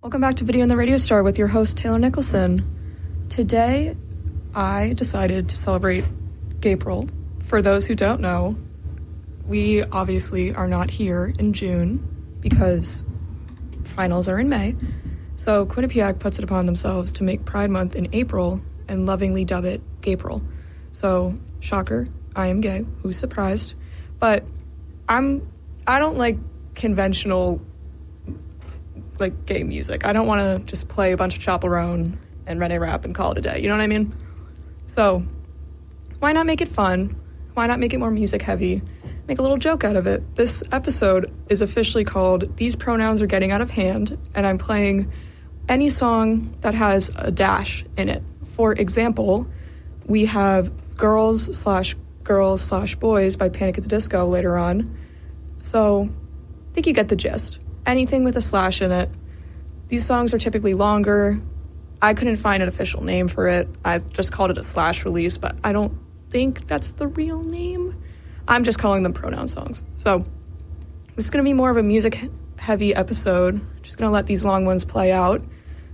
Welcome back to Video in the Radio Store with your host, Taylor Nicholson. Today, I decided to celebrate Gaypril. For those who don't know, we obviously are not here in June because finals are in May. So Quinnipiac puts it upon themselves to make Pride Month in April and lovingly dub it Gaypril. So, shocker, I am gay. Who's surprised? But I don't like conventional gay music. I don't want to just play a bunch of Chaperone and Rene Rap and call it a day. You know what I mean? So why not make it fun? Why not make it more music heavy? Make a little joke out of it. This episode is officially called These Pronouns Are Getting Out of Hand, and I'm playing any song that has a dash in it. For example, we have Girls/Boys by Panic at the Disco later on. So I think you get the gist. Anything with a slash in it. These songs are typically longer. I couldn't find an official name for it. I just called it a slash release, but I don't think that's the real name. I'm just calling them pronoun songs. So this is going to be more of a music-heavy episode. Just going to let these long ones play out.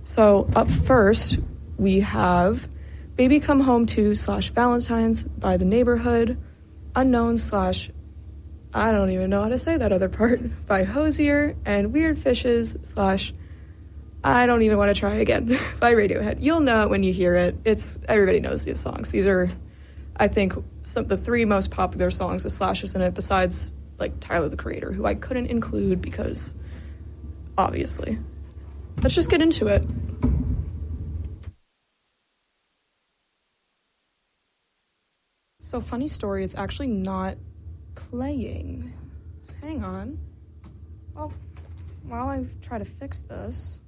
So up first, we have Baby Come Home To /Valentine's by The Neighborhood, Unknown / I don't even know how to say that other part, by Hosier, and Weird Fishes / I don't even want to try again, by Radiohead. You'll know it when you hear it. Everybody knows these songs. These are, I think, the three most popular songs with slashes in it, besides, Tyler, the Creator, who I couldn't include because, obviously. Let's just get into it. So, funny story, it's actually not playing. Hang on. Well, while I try to fix this,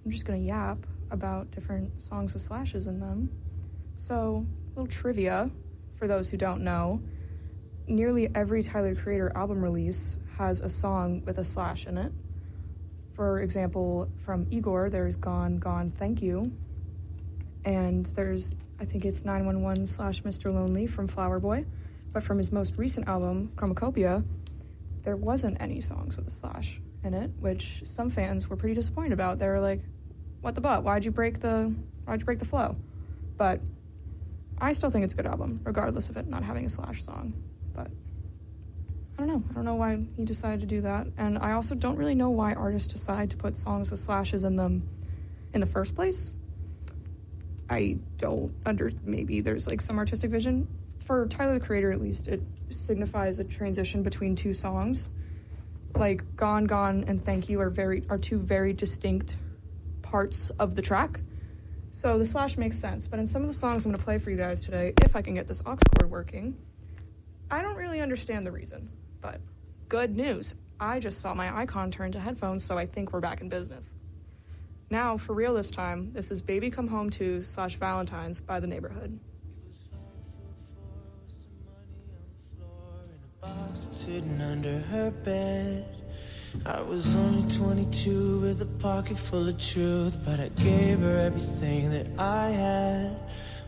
I'm just gonna yap about different songs with slashes in them. So, a little trivia for those who don't know. Nearly every Tyler the Creator album release has a song with a slash in it. For example, from Igor, there's Gone, Gone, Thank You. And there's, I think it's 911 / Mr. Lonely from Flower Boy. But from his most recent album, Chromacopia, there wasn't any songs with a slash in it, which some fans were pretty disappointed about. They were like, what the butt? Why'd you break the flow? But I still think it's a good album, regardless of it not having a slash song. But I don't know. I don't know why he decided to do that. And I also don't really know why artists decide to put songs with slashes in them in the first place. Maybe there's some artistic vision. For Tyler the Creator, at least, it signifies a transition between two songs. Gone, Gone, and Thank You are two very distinct parts of the track. So the slash makes sense. But in some of the songs I'm going to play for you guys today, if I can get this aux cord working, I don't really understand the reason. But good news. I just saw my icon turn to headphones, so I think we're back in business. Now, for real this time, this is Baby Come Home To /Valentine's by The Neighborhood. Sitting under her bed, I was only 22 with a pocket full of truth, but I gave her everything that I had.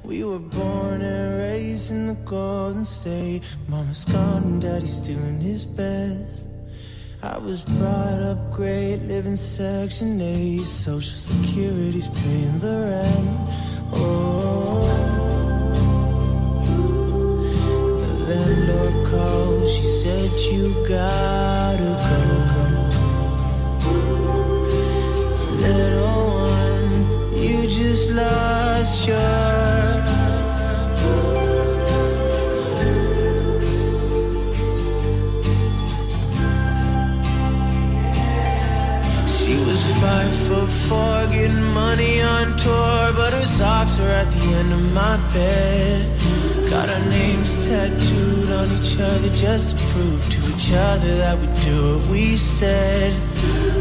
We were born and raised in the Golden State. Mama's gone and Daddy's doing his best. I was brought up great, living Section 8. Social Security's paying the rent. The landlord called, she said you gotta go. Little one, you just lost your... She was 5'4", getting money on tour, but her socks were at the end of my bed. Got our names tattooed on each other just to prove to each other that we do what we said.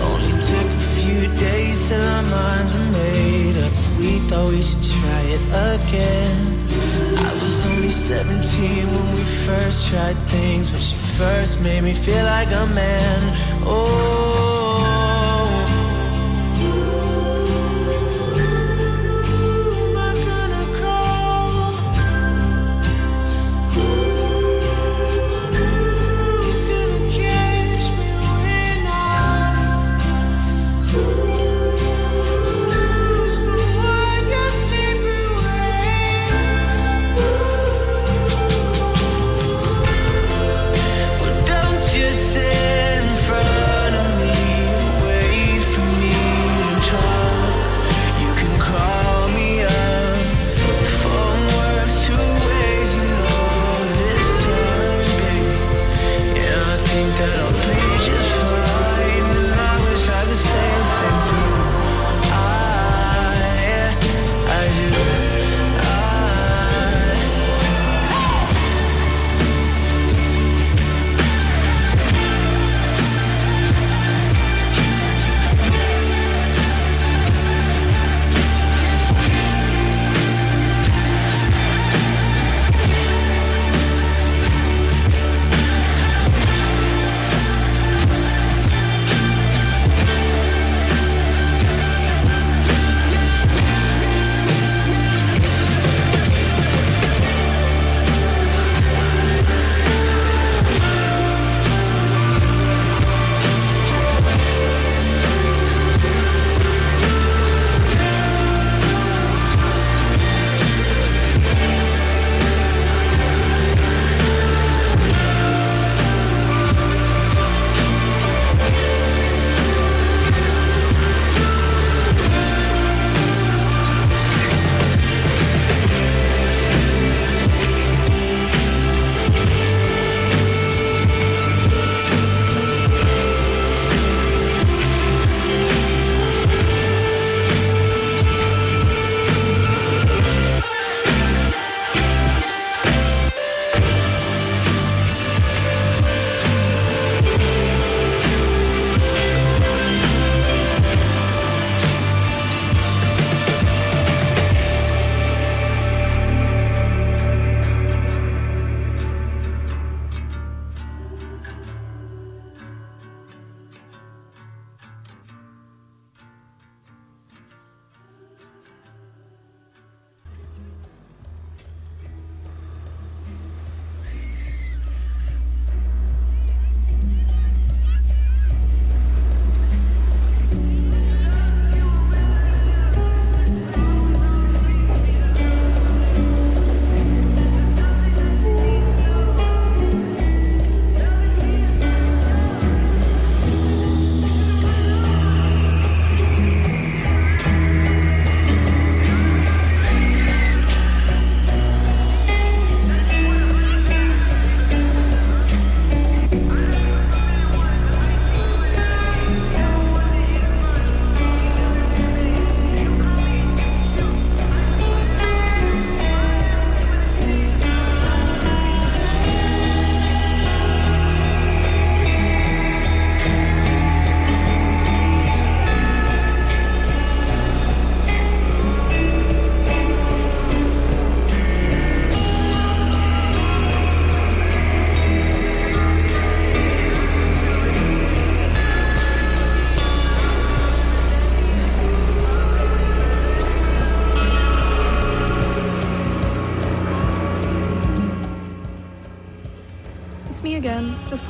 Only took a few days till our minds were made up. We thought we should try it again. I was only 17 when we first tried things, when she first made me feel like a man. Oh,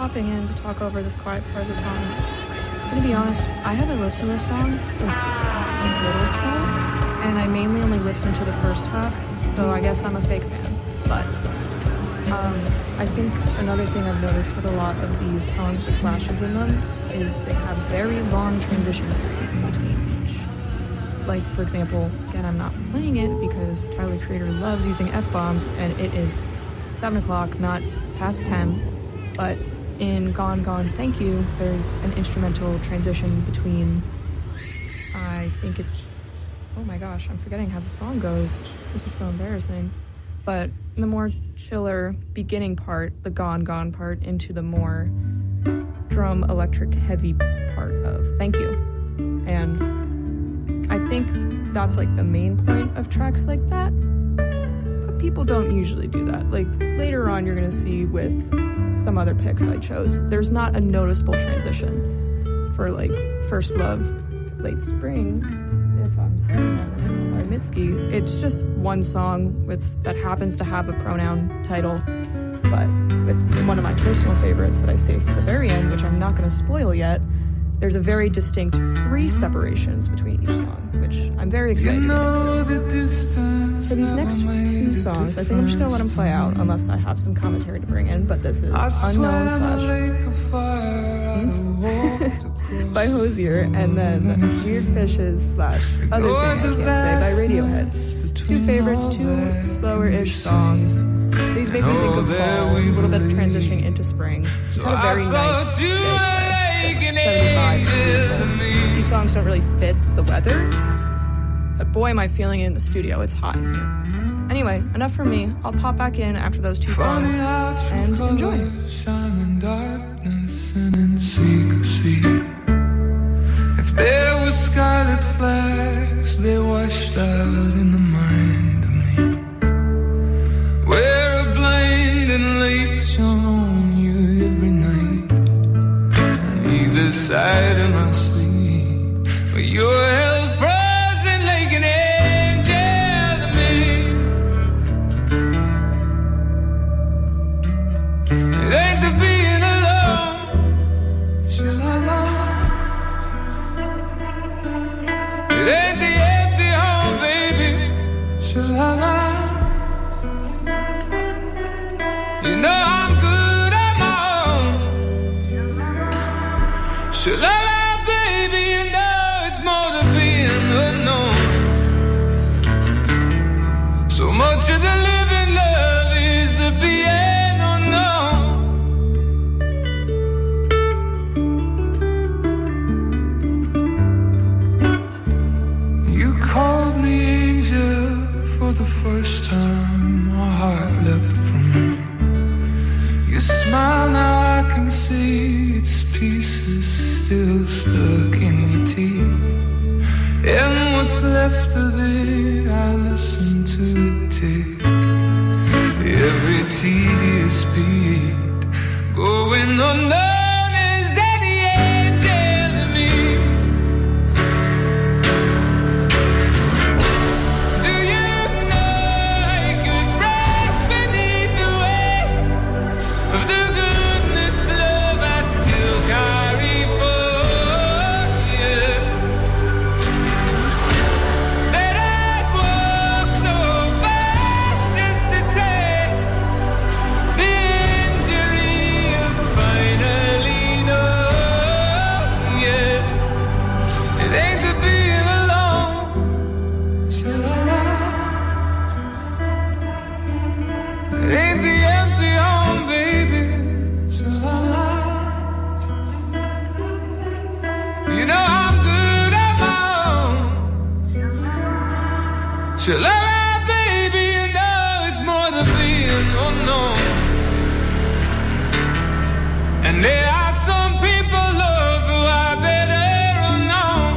popping in to talk over this quiet part of the song. I'm gonna be honest, I haven't listened to this song since like middle school, and I mainly only listened to the first half, so I guess I'm a fake fan. But I think another thing I've noticed with a lot of these songs with slashes in them is they have very long transition periods between each. Like, for example, again, I'm not playing it because Tyler, Creator, loves using F-bombs, and it is 7 o'clock, not past 10, but in Gone Gone Thank You, there's an instrumental transition between, I think it's, oh my gosh, I'm forgetting how the song goes. This is so embarrassing. But the more chiller beginning part, the Gone Gone part, into the more drum electric heavy part of Thank You. And I think that's like the main point of tracks like that. But people don't usually do that. Like later on, you're gonna see with some other picks I chose, there's not a noticeable transition for like First Love, Late Spring, if I'm saying that right, by Mitski. It's just one song that happens to have a pronoun title, but with one of my personal favorites that I saved for the very end, which I'm not going to spoil yet, there's a very distinct 3 separations between each song, which I'm very excited to get into. For these next 2 songs, I think I'm just going to let them play out, unless I have some commentary to bring in, but this is Unknown / by Hosier, and then Weird Fishes / Other Thing I Can't Say by Radiohead. 2 favorites, 2 slower-ish songs. These make me think of fall, a little bit of transitioning into spring. Had a very nice day today. 75, beautiful. These songs don't really fit the weather, but boy am I feeling it in the studio. It's hot in here. Anyway, enough from me. I'll pop back in after those 2 songs and enjoy. If there were scarlet flags, they washed out in the mind of me. Where a blinding light shone on you every night, on either side of my sleep, where you held frozen like an angel to me. It ain't the being alone, sha-la-la. It ain't the empty home, baby, sha-la-la. You know I'm good on my own, sha-la-la, baby. You know it's more than being unknown. So much of the living love is the being unknown. You called me angel for the first time. My heart leapt from me. Your smile, now I can see its pieces still stuck in your teeth. And what's left of it, I listen to it tick. Every tedious beat going unknown. Is that the angel to me? Do you know I could break beneath the weight of the goodness, love I still carry for you? That I'd walk so fast just to take the injury of finally knowing, yeah. It ain't the being alone, sha-la-la. It ain't the empty home, baby, sha-la-la. You know I'm good at my own, sha-la-la, baby. You know it's more than being unknown. And there are some people, love, who are better unknown.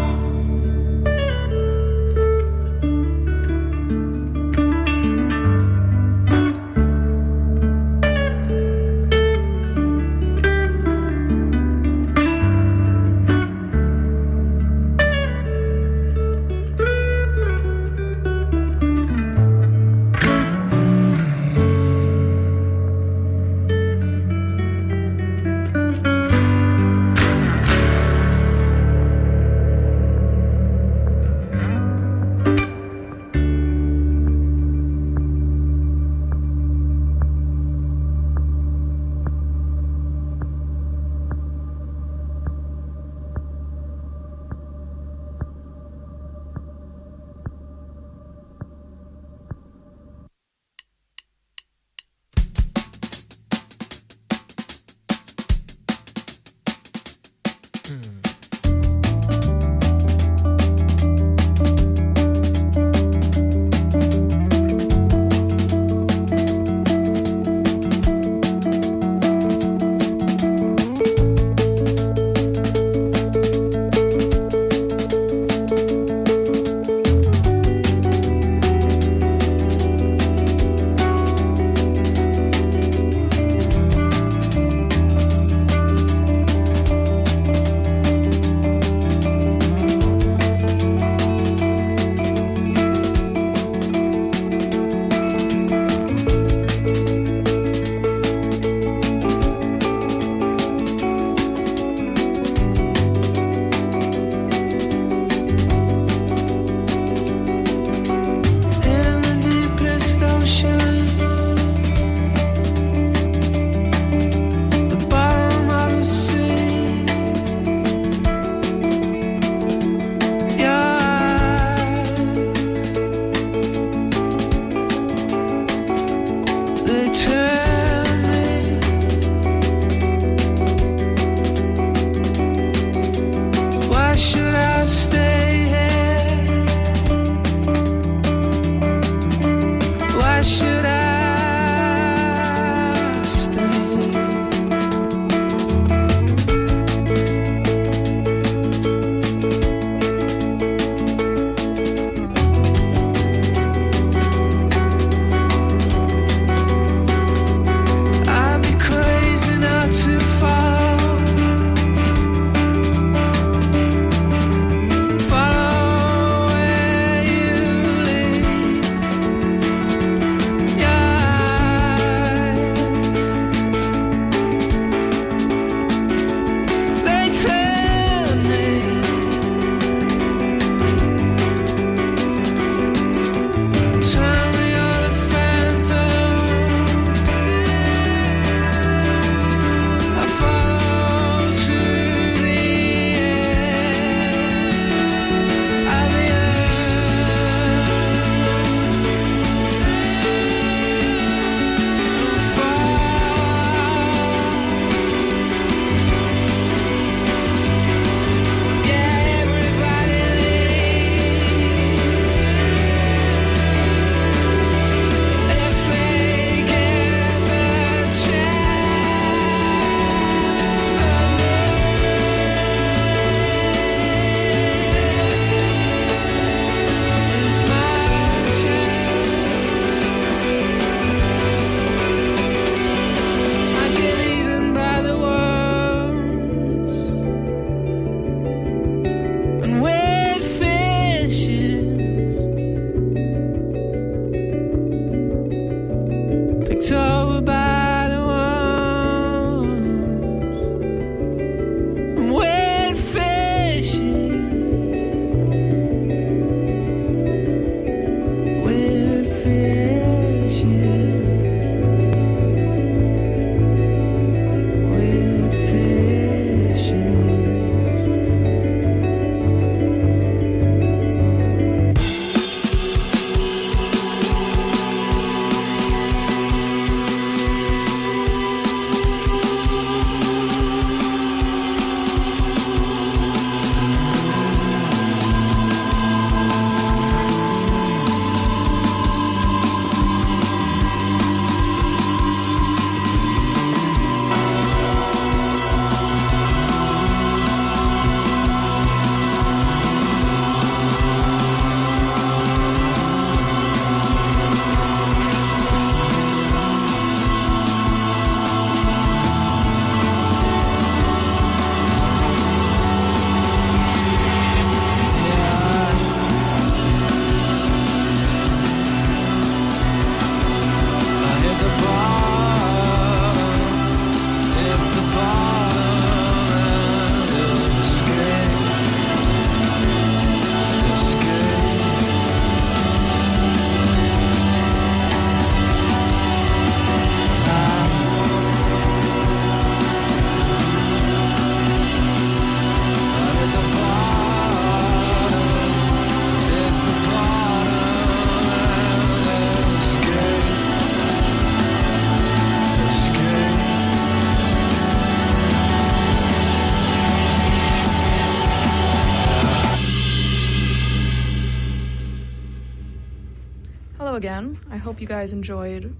again. I hope you guys enjoyed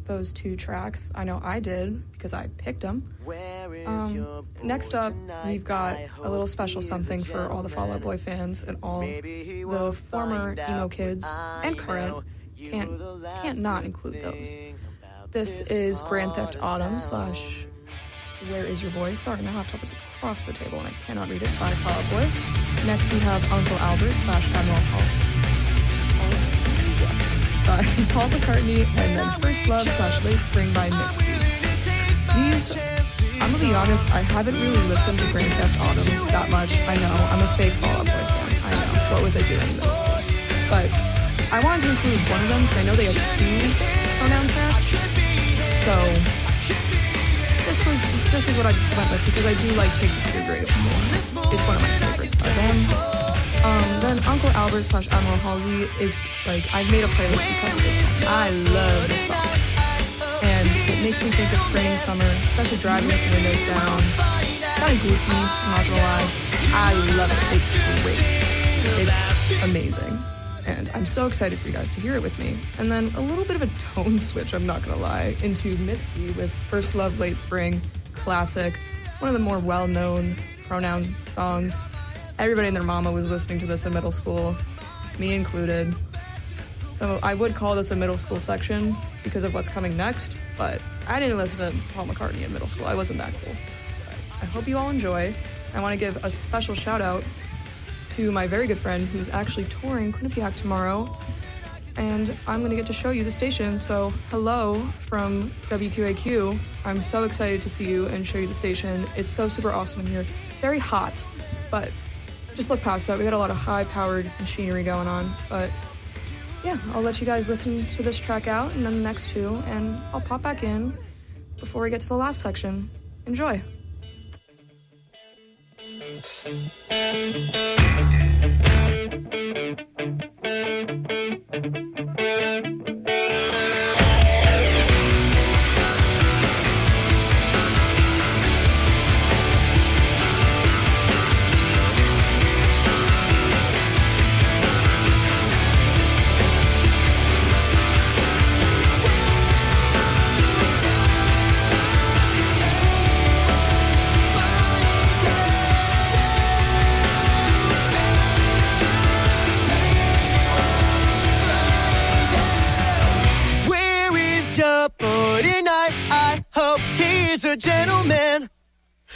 those 2 tracks. I know I did because I picked them. Next up, we've got a little special something for all the Fall Out Boy fans and all the former emo kids and current. Can't not include those. This is Grand Theft Autumn / Where Is Your Boy? Sorry, my laptop is across the table and I cannot read it by Fall Out Boy. Next we have Uncle Albert / Admiral Paul McCartney, and then First Love / Late Spring by Mitski. These, I'm gonna be honest, I haven't really listened to Grand Theft Autumn that much. I know, I'm a fake Fall Out Boy fan. I know, what was I doing in middle school? But I wanted to include one of them because I know they have 2 pronoun tracks. So this is what I went with because I do like Take This to Your Grave more. It's one of my favorites by them. Then Uncle Albert / Admiral Halsey is like, I've made a playlist because of this song. I love this song. And it makes me think of spring, summer, especially driving with the windows down. Kind of goofy, I'm not gonna lie. I love it. It's great. It's amazing. And I'm so excited for you guys to hear it with me. And then a little bit of a tone switch, I'm not gonna lie, into Mitski with First Love, Late Spring, classic, one of the more well-known pronoun songs. Everybody and their mama was listening to this in middle school, me included. So I would call this a middle school section because of what's coming next, but I didn't listen to Paul McCartney in middle school. I wasn't that cool. But I hope you all enjoy. I want to give a special shout out to my very good friend who's actually touring Quinnipiac tomorrow, and I'm going to get to show you the station. So hello from WQAQ. I'm so excited to see you and show you the station. It's so super awesome in here. It's very hot, but just look past that. We got a lot of high-powered machinery going on, but yeah, I'll let you guys listen to this track out and then the next 2, and I'll pop back in before we get to the last section. Enjoy. A gentleman.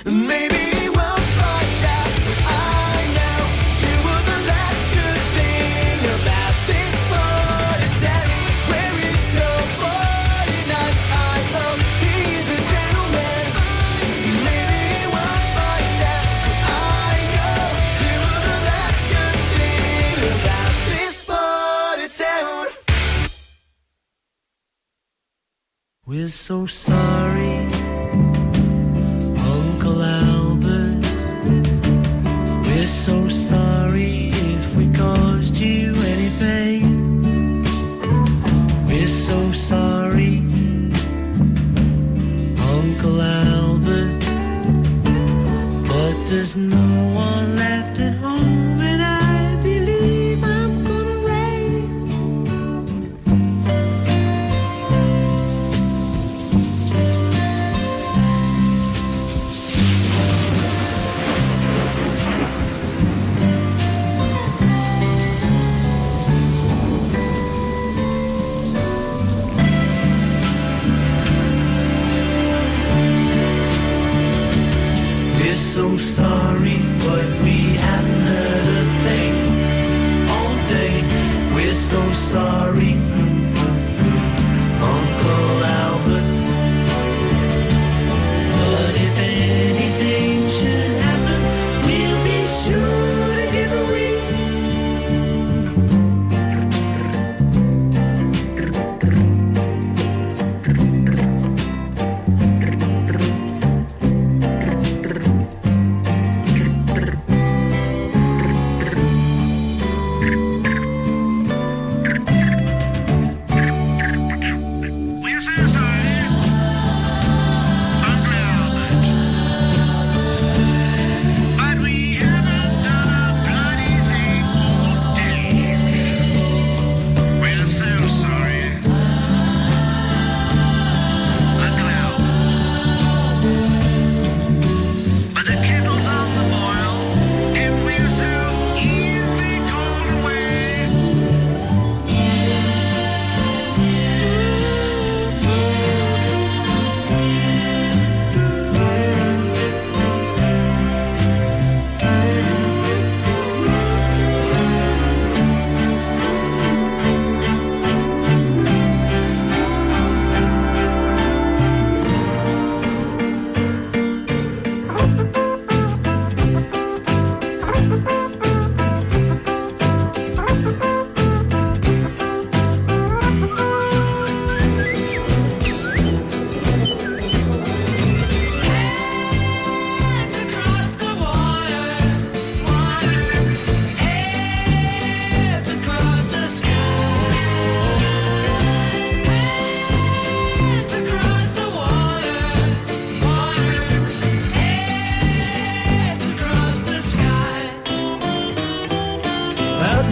Maybe we'll find out. I know you were the last good thing about this party time. Where is your 49? I hope he's a gentleman. Maybe we'll find out. I know you were the last good thing about this party town. We're so sorry, Uncle Albert. We're so sorry if we caused you any pain. We're so sorry, Uncle Albert. But there's no one left at home, and I believe I'm gonna rain.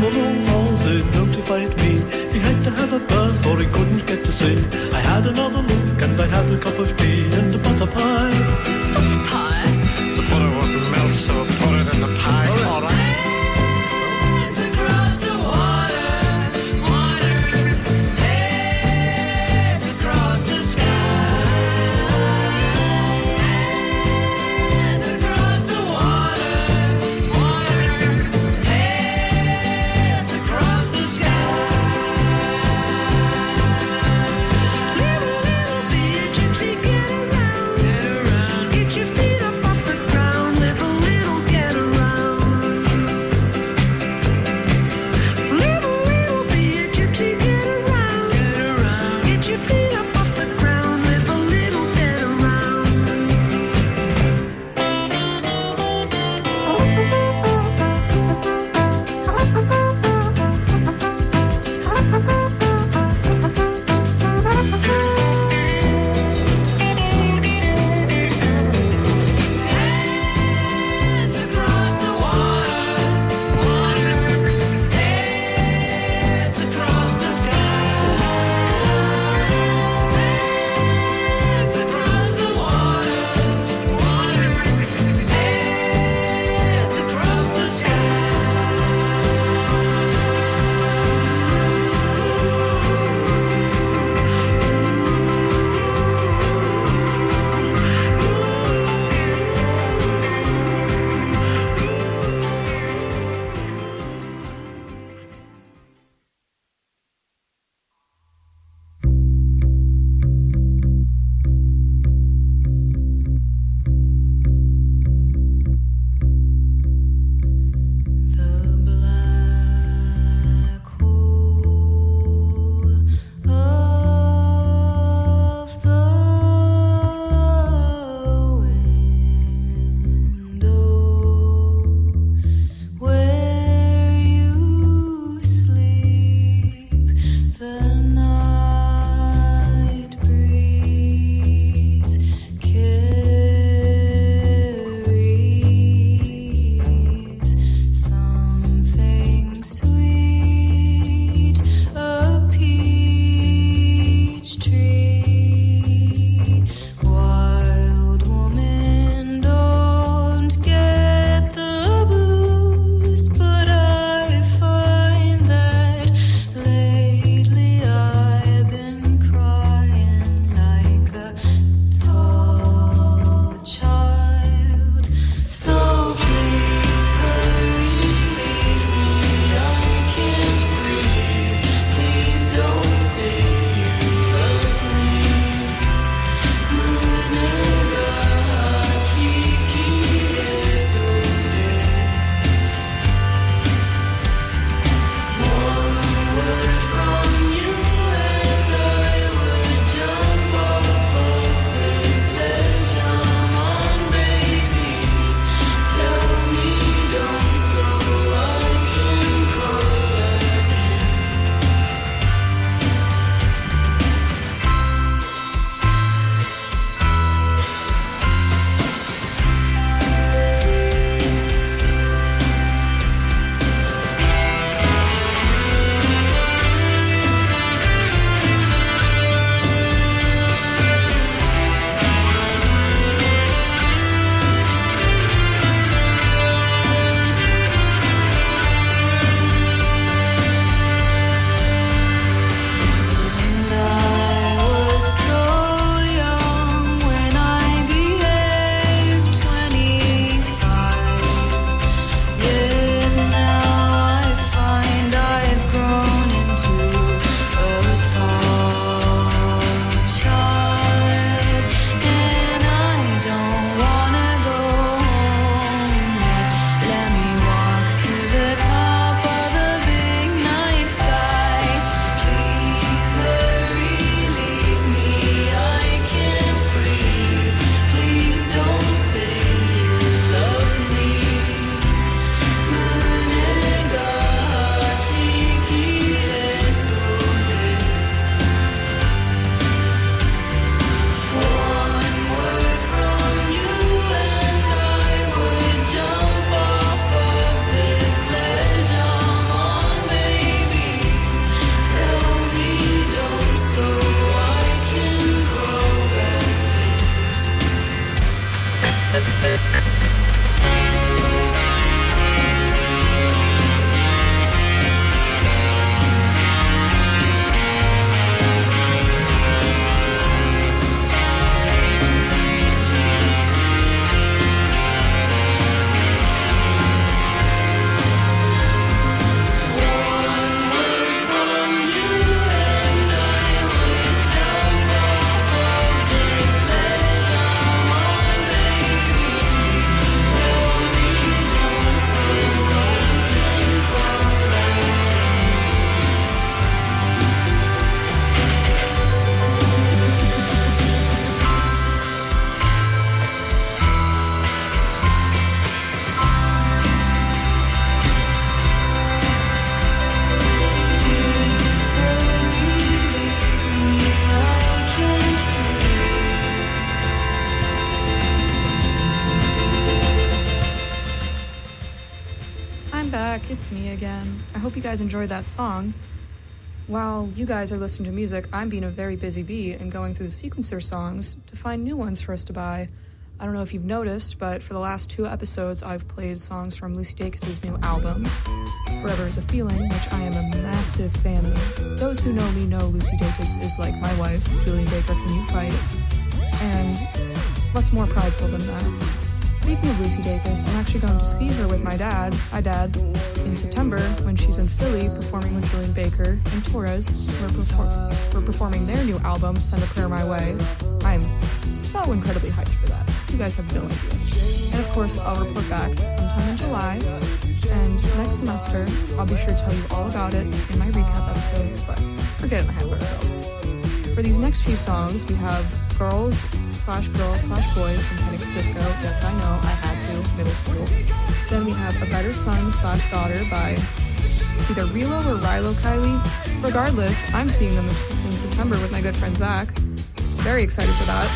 come along, all they notified me. He had to have a birth or he couldn't get to sea. I had another look and I had a cup of tea and a butter pie. Butter pie? The butter wouldn't melt, so I put it in the pie. All right. Hands across the water, water. Hands across the sky. Hands across the water, water. Hands across the sky. Little, little bee gypsy girl. hope you guys enjoyed that song. While you guys are listening to music, I'm being a very busy bee and going through the sequencer songs to find new ones for us to buy. I don't know if you've noticed, but for the last 2 episodes, I've played songs from Lucy Dacus's new album, Forever is a Feeling, which I am a massive fan of. Those who know me know Lucy Dacus is like my wife, Julian Baker, Can You Fight? And what's more prideful than that? Speaking of Lucy Dacus, I'm actually going to see her with my dad, in September when she's in Philly performing with Julian Baker and Torres. We're performing their new album, Send a Prayer My Way. I'm so incredibly hyped for that. You guys have no idea. And of course, I'll report back sometime in July. And next semester, I'll be sure to tell you all about it in my recap episode, but we're getting ahead of ourselves. For these next few songs, we have Girls/Boys from Panic! At the Disco. Yes, I know, I had to, middle school. Then we have A Better Son/Daughter by either Rilo or Rilo Kiley. Regardless, I'm seeing them in September with my good friend Zach. Very excited for that.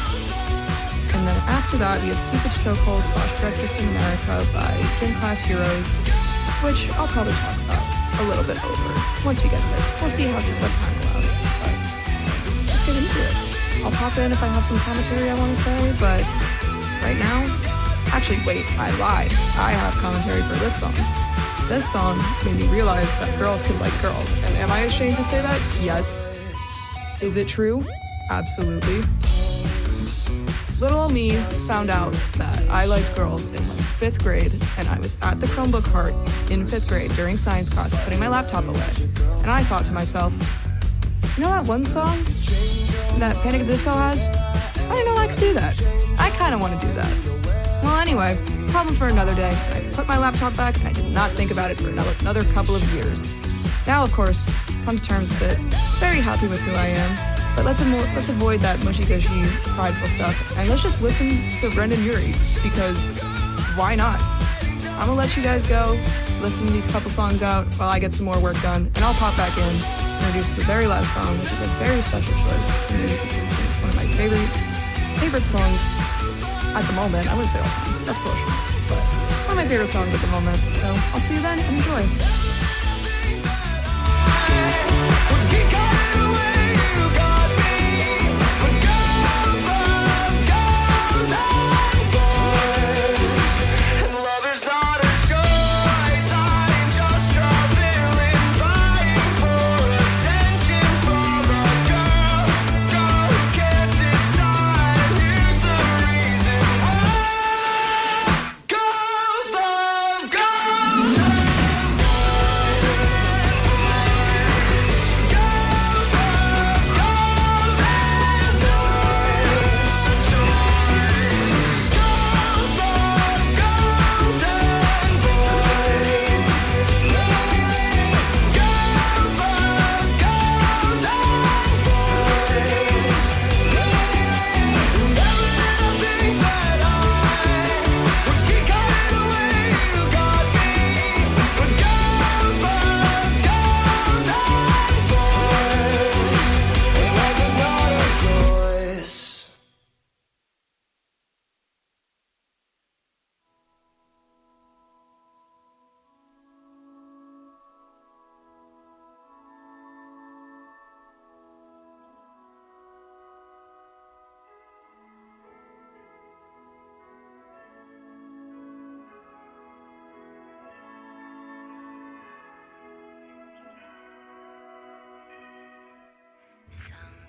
And then after that, we have Cupid's Chokehold/Breakfast in America by Gym Class Heroes, which I'll probably talk about a little bit over once we get there. We'll see what time allows, but let's get into it. I'll pop in if I have some commentary I want to say, but right now, actually wait, I lied. I have commentary for this song. This song made me realize that girls can like girls, and am I ashamed to say that? Yes. Is it true? Absolutely. Little old me found out that I liked girls in like 5th grade, and I was at the Chromebook cart in 5th grade during science class putting my laptop away. And I thought to myself, you know that one song that Panic! At the Disco has? I didn't know I could do that. I kind of want to do that. Well, anyway, problem for another day. I put my laptop back, and I did not think about it for another couple of years. Now, of course, come to terms with it. Very happy with who I am. But let's avoid that mushy-gushy, prideful stuff, and let's just listen to Brendan Urie, because why not? I'm gonna let you guys go, listen to these couple songs out while I get some more work done, and I'll pop back in, introduce the very last song, which is a very special choice to me, because it's one of my favorite songs at the moment. I wouldn't say all time, that's bullshit, but one of my favorite songs at the moment. So I'll see you then, and enjoy.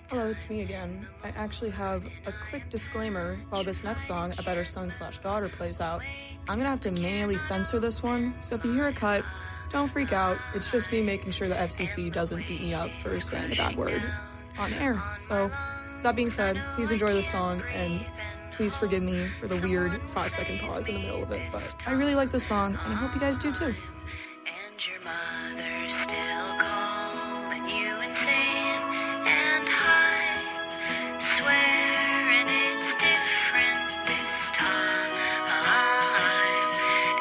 Hello, it's me again. I actually have a quick disclaimer while this next song, A Better Son/Daughter, plays out. I'm gonna have to manually censor this one, so if you hear a cut, don't freak out. It's just me making sure the FCC doesn't beat me up for saying a bad word on air. So, that being said, please enjoy this song, and please forgive me for the weird 5-second pause in the middle of it, but I really like this song, and I hope you guys do too. And your mother still calling you insane and high. Swear, and it's different this time.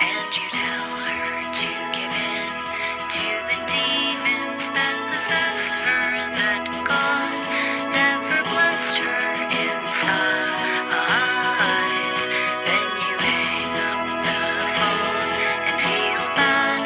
And you tell her to give in to the demons that possessed her and that God never blessed her inside. Then you hang up the phone and feel bad.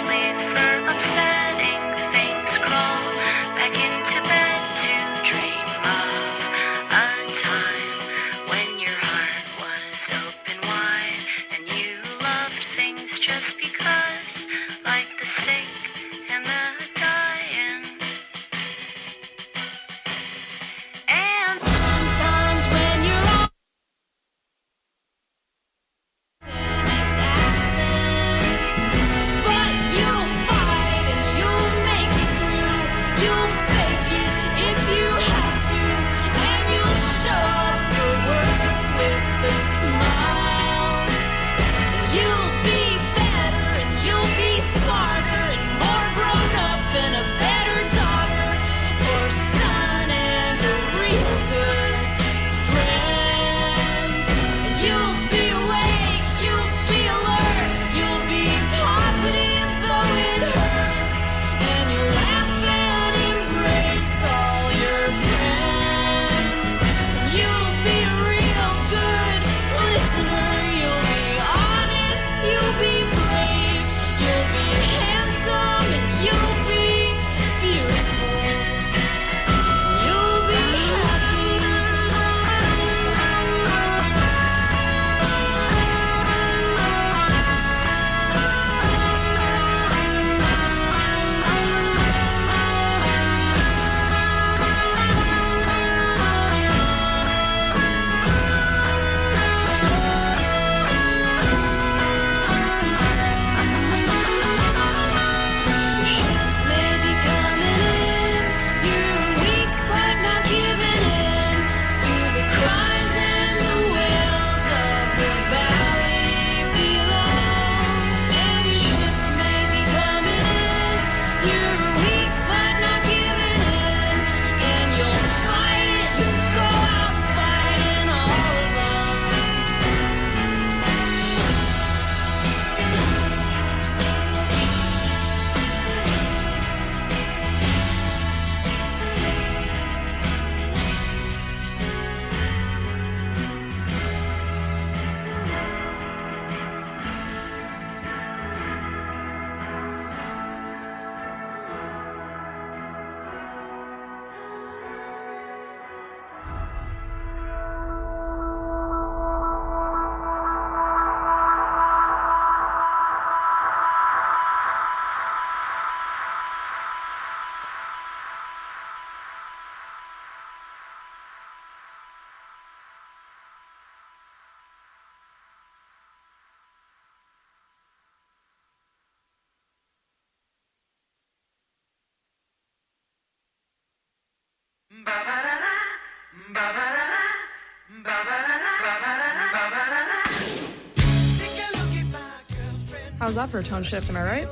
how's that for a tone shift, am I right?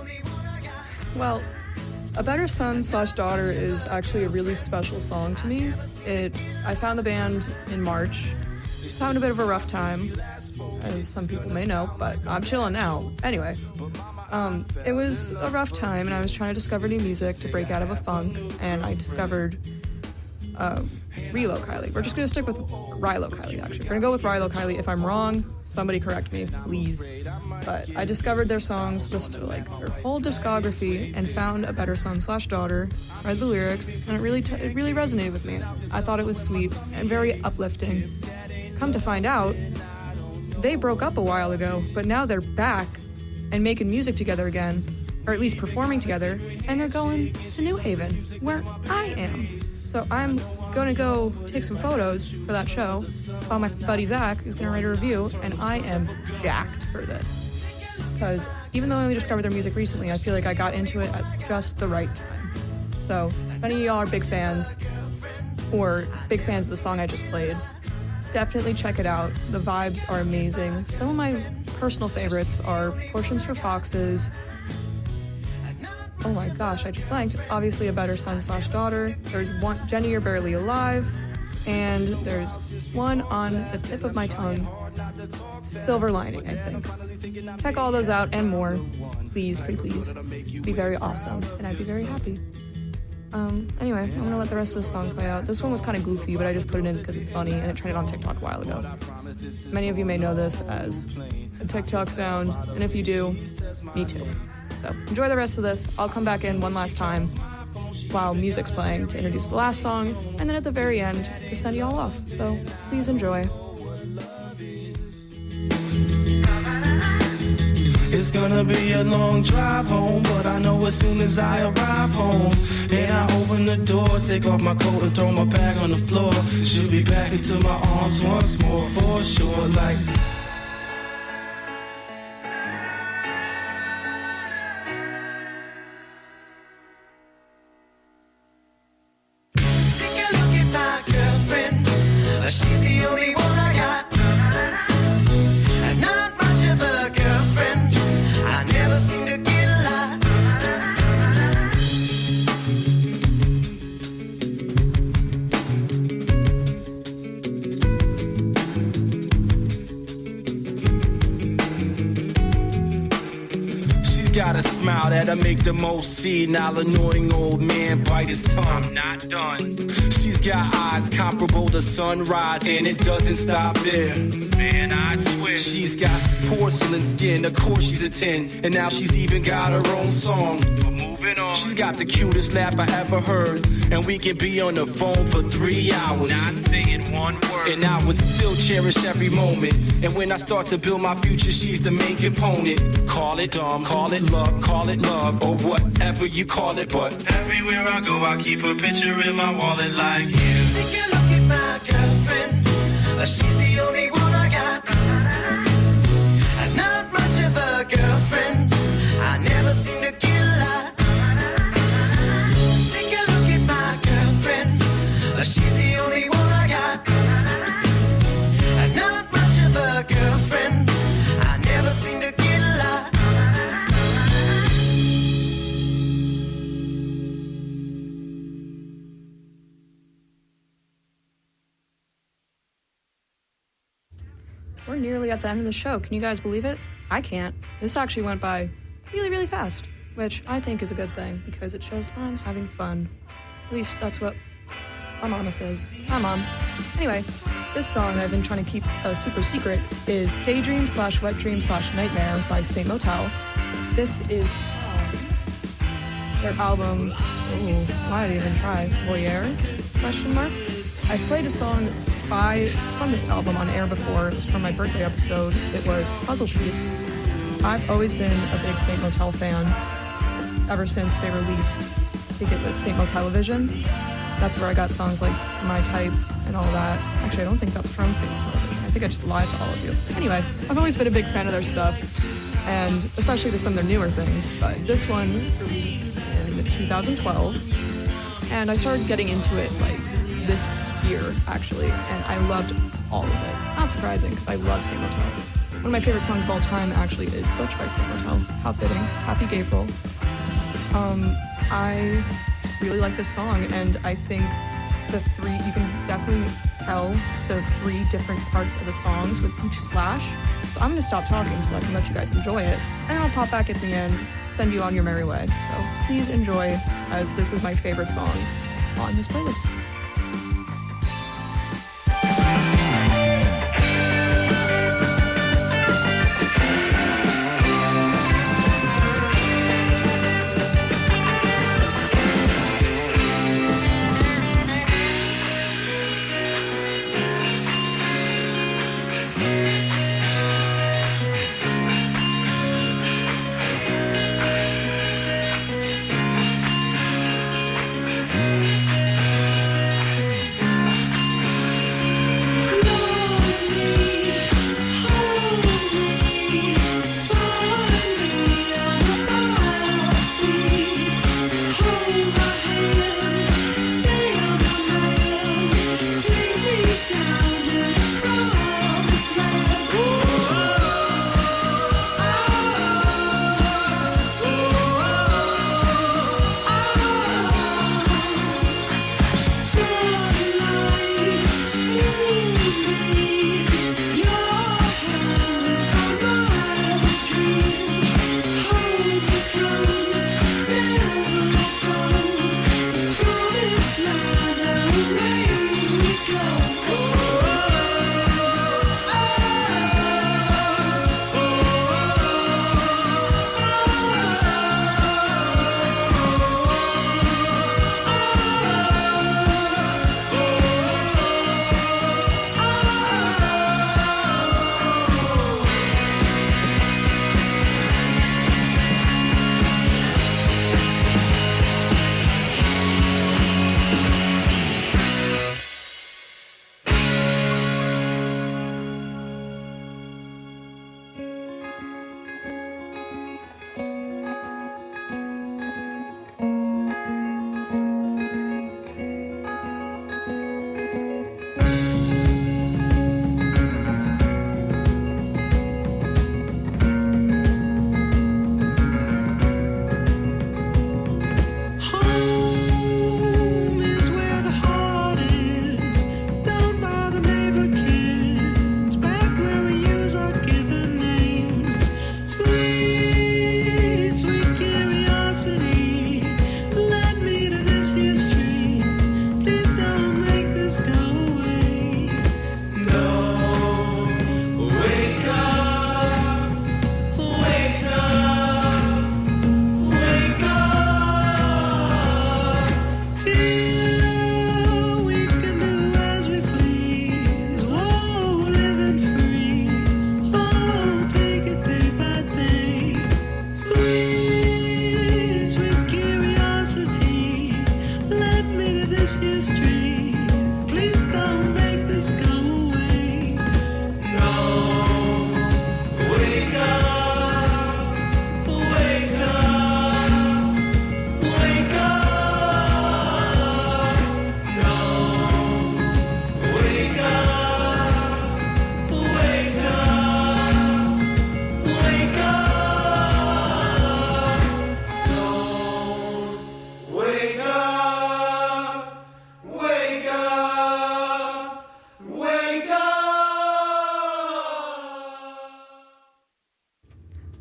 Well, A Better Son/Daughter is actually a really special song to me. I found the band in March. Having a bit of a rough time, as some people may know, but I'm chilling now. Anyway, it was a rough time, and I was trying to discover new music to break out of a funk, and I discovered Rilo Kiley. We're just going to stick with Rilo Kiley, actually. We're going to go with Rilo Kiley. If I'm wrong, somebody correct me, please. But I discovered their songs, listened to their whole discography, and found A Better Son/Daughter, read the lyrics, and it really resonated with me. I thought it was sweet and very uplifting. Come to find out, they broke up a while ago, but now they're back and making music together again, or at least performing together, and they're going to New Haven, where I am. So I'm gonna go take some photos for that show. Found my buddy Zach, who's gonna write a review, and I am jacked for this. Because even though I only discovered their music recently, I feel like I got into it at just the right time. So if any of y'all are big fans, or big fans of the song I just played, definitely check it out. The vibes are amazing. Some of my personal favorites are Portions for Foxes. Oh my gosh, I just blanked. Obviously, A Better Son/Daughter. There's one, Jenny, You're Barely Alive. And there's one on the tip of my tongue, Silver Lining, I think. Check all those out and more. Please, pretty please. It'd be very awesome, and I'd be very happy. Anyway, I'm gonna let the rest of this song play out. This one was kind of goofy, but I just put it in because it's funny, and it trended on TikTok a while ago. Many of you may know this as a TikTok sound, and if you do, me too. So enjoy the rest of this. I'll come back in one last time while music's playing to introduce the last song, and then at the very end to send you all off. So please enjoy. It's gonna be a long drive home, but I know as soon as I arrive home, and I open the door, take off my coat and throw my bag on the floor, she'll be back into my arms once more, for sure, like. Take a look at my girlfriend, she's the only one I got, and not much of a girlfriend. I never seem to get a lot. She's got a smile that'll make the most senile, annoying old man bite his tongue. I'm not done. She's got eyes comparable to sunrise, and it doesn't stop there. Man, I swear. She's got porcelain skin, of course she's a 10, and now she's even got her own song. But moving on. She's got the cutest laugh I ever heard, and we can be on the phone for 3 hours, not saying one word, and I would still cherish every moment. And when I start to build my future, she's the main component. Call it dumb, call it luck, call it love, or whatever you call it, but everywhere I go, I keep a picture in my wallet like you. Take a look at my girlfriend, she's the only one I got, and not much of a girlfriend. I never seem to get a lot. Take a look at my girlfriend, she's the only one I got, and not much of a girlfriend. I never seem to get a lot. We're nearly at the end of the show. Can you guys believe it? I can't. This actually went by really, really fast, which I think is a good thing because it shows I'm having fun. At least that's what my mama says. Hi, Mom. Anyway, this song I've been trying to keep a super secret is Daydream/Wet Dream/Nightmare by Saint Motel. This is their album, why did I even try? Voyeur? Question mark? I played a song from this album on air before. It was from my birthday episode. It was Puzzle Piece. I've always been a big Saint Motel fan ever since they released, I think it was Saint Motel Television. That's where I got songs like My Type and all that. Actually, I don't think that's from Saint Motel Television. I think I just lied to all of you. Anyway, I've always been a big fan of their stuff, and especially to some of their newer things, but this one released in 2012, and I started getting into it like this year, actually, and I loved all of it. Not surprising, because I love Saint Motel. One of my favorite songs of all time actually is Butch by Saint Motel. How fitting. Happy Gaypril. I really like this song, and I think you can definitely tell the 3 different parts of the songs with each slash. So I'm going to stop talking so I can let you guys enjoy it, and I'll pop back at the end, send you on your merry way. So please enjoy, as this is my favorite song on this playlist.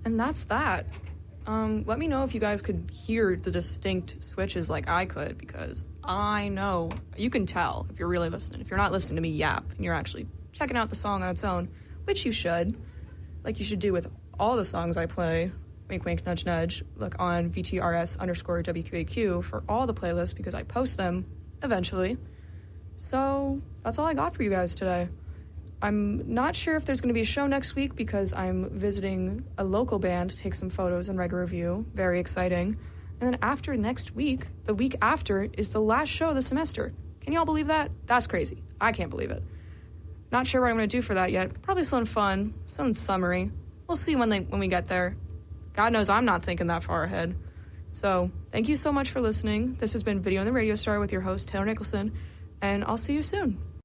And that's that. Let me know if you guys could hear the distinct switches like I could, because I know you can tell if you're really listening. If you're not listening to me yap and you're actually checking out the song on its own, which you should, like you should do with all the songs I play. Wink, wink, nudge, nudge. Look on V&TRS_WQAQ for all the playlists, because I post them eventually. So that's all I got for you guys today. I'm not sure if there's going to be a show next week, because I'm visiting a local band to take some photos and write a review. Very exciting. And then after next week, the week after, is the last show of the semester. Can y'all believe that? That's crazy. I can't believe it. Not sure what I'm going to do for that yet. Probably something fun, something summery. We'll see when we get there. God knows I'm not thinking that far ahead. So thank you so much for listening. This has been Video on the Radio Star with your host, Taylor Nicholson, and I'll see you soon.